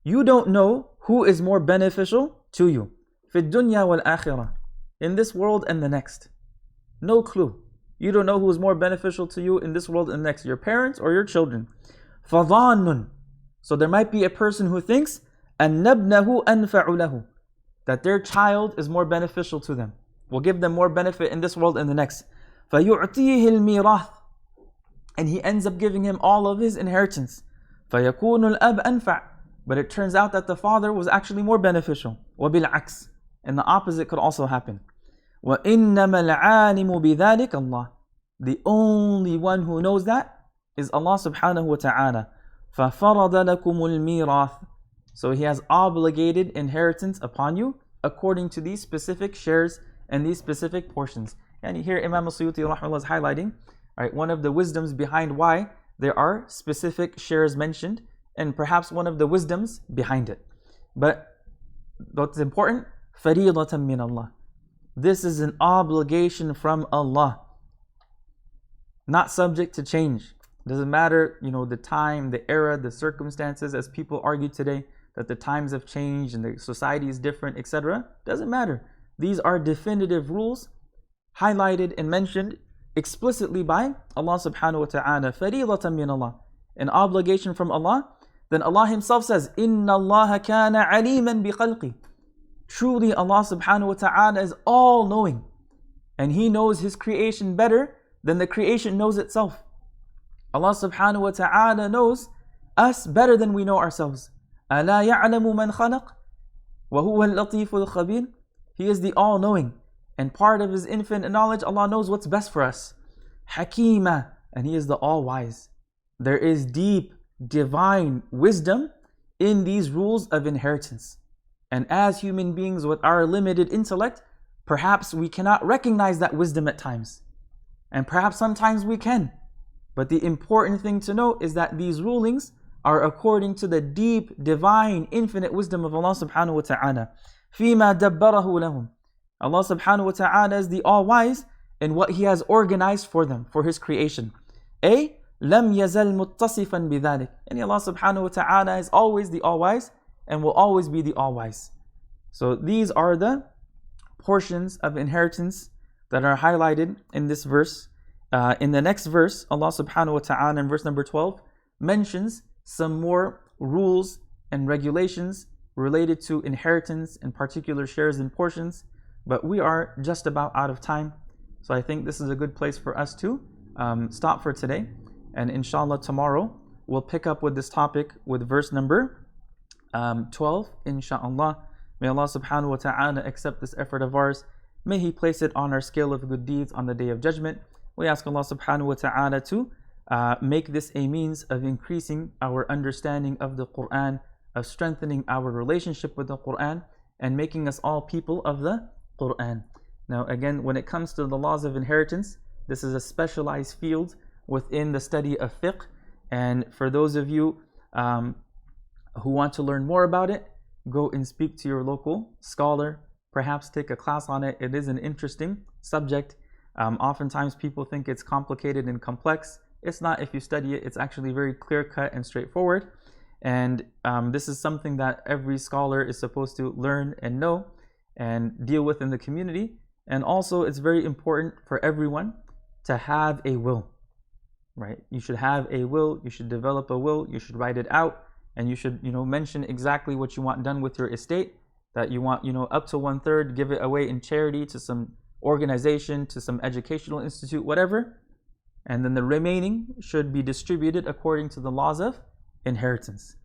You don't know who is more beneficial to you. في الدنيا والآخرة. In this world and the next. No clue. You don't know who is more beneficial to you in this world and the next, your parents or your children. فَظَانٌ. So there might be a person who thinks أَنَّ ابْنَهُ أَنْفَعُ لَهُ, that their child is more beneficial to them, will give them more benefit in this world and the next. فَيُعْطِيهِ الْمِيرَاثِ. And he ends up giving him all of his inheritance. فَيَكُونُ الْأَبْ أَنْفَعُ. But it turns out that the father was actually more beneficial. وَبِالْعَكْسِ. And the opposite could also happen. وَإِنَّمَا الْعَالِمُ بِذَلِكَ اللَّهِ. The only one who knows that is Allah subhanahu wa ta'ala. فَفَرَضَ لَكُمُ الْمِيرَاثِ. So He has obligated inheritance upon you according to these specific shares and these specific portions. And here Imam al-Suyuti rahimahullah is highlighting, right, one of the wisdoms behind why there are specific shares mentioned, and perhaps one of the wisdoms behind it. But what's important, فَرِيضَةً مِّنَ اللَّهِ. This is an obligation from Allah, not subject to change. Doesn't matter, the time, the era, the circumstances, as people argue today, that the times have changed and the society is different, etc. Doesn't matter. These are definitive rules highlighted and mentioned explicitly by Allah subhanahu wa ta'ala. فَرِيضَةً مِّنَ اللَّهِ. An obligation from Allah. Then Allah Himself says, إِنَّ اللَّهَ كَانَ عَلِيمًا بِخَلْقِهِ. Truly Allah subhanahu wa ta'ala is all-knowing. And He knows His creation better than the creation knows itself. Allah subhanahu wa ta'ala knows us better than we know ourselves. أَلَا يَعْلَمُ مَنْ خَلَقَ وَهُوَ اللَّطِيفُ الْخَبِيرُ. He is the all-knowing, and part of His infinite knowledge, Allah knows what's best for us. Hakima, and He is the all-wise. There is deep, divine wisdom in these rules of inheritance. And as human beings with our limited intellect, perhaps we cannot recognize that wisdom at times. And perhaps sometimes we can. But the important thing to note is that these rulings are according to the deep, divine, infinite wisdom of Allah subhanahu wa ta'ala. فِيمَا دَبَّرَهُ لَهُمْ. Allah subhanahu wa ta'ala is the all-wise in what He has organized for them, for His creation. A لَمْ يَزَلْ مُتَّصِفًا بِذَلِكَ. And Allah subhanahu wa ta'ala is always the all-wise and will always be the all-wise. So these are the portions of inheritance that are highlighted in this verse. In the next verse, Allah subhanahu wa ta'ala in verse number 12 mentions some more rules and regulations related to inheritance and particular shares and portions. But we are just about out of time. So I think this is a good place for us to stop for today. And inshallah tomorrow we'll pick up with this topic with verse number 12, inshallah. May Allah subhanahu wa ta'ala accept this effort of ours. May He place it on our scale of good deeds on the Day of Judgment. We ask Allah subhanahu wa ta'ala to make this a means of increasing our understanding of the Quran, of strengthening our relationship with the Quran, and making us all people of the Quran. Now again, when it comes to the laws of inheritance, this is a specialized field within the study of fiqh. And for those of you who want to learn more about it, go and speak to your local scholar, perhaps take a class on it. It is an interesting subject. Oftentimes people think it's complicated and complex. It's not. If you study it, it's actually very clear-cut and straightforward. And this is something that every scholar is supposed to learn and know and deal with in the community. And also it's very important for everyone to have a will, right? You should have a will, you should develop a will, you should write it out, and you should, mention exactly what you want done with your estate, that you want, up to 1/3, give it away in charity to some organization, to some educational institute, whatever. And then the remaining should be distributed according to the laws of inheritance.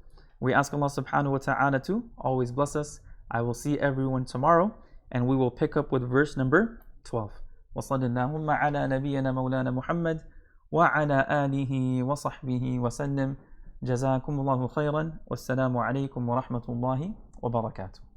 We ask Allah subhanahu wa ta'ala to always bless us. I will see everyone tomorrow, and we will pick up with verse number 12. وصلى اللهم على نبينا مولانا محمد وعلى آله وصحبه وسلم. جزاكم الله خيرا والسلام عليكم ورحمة الله وبركاته.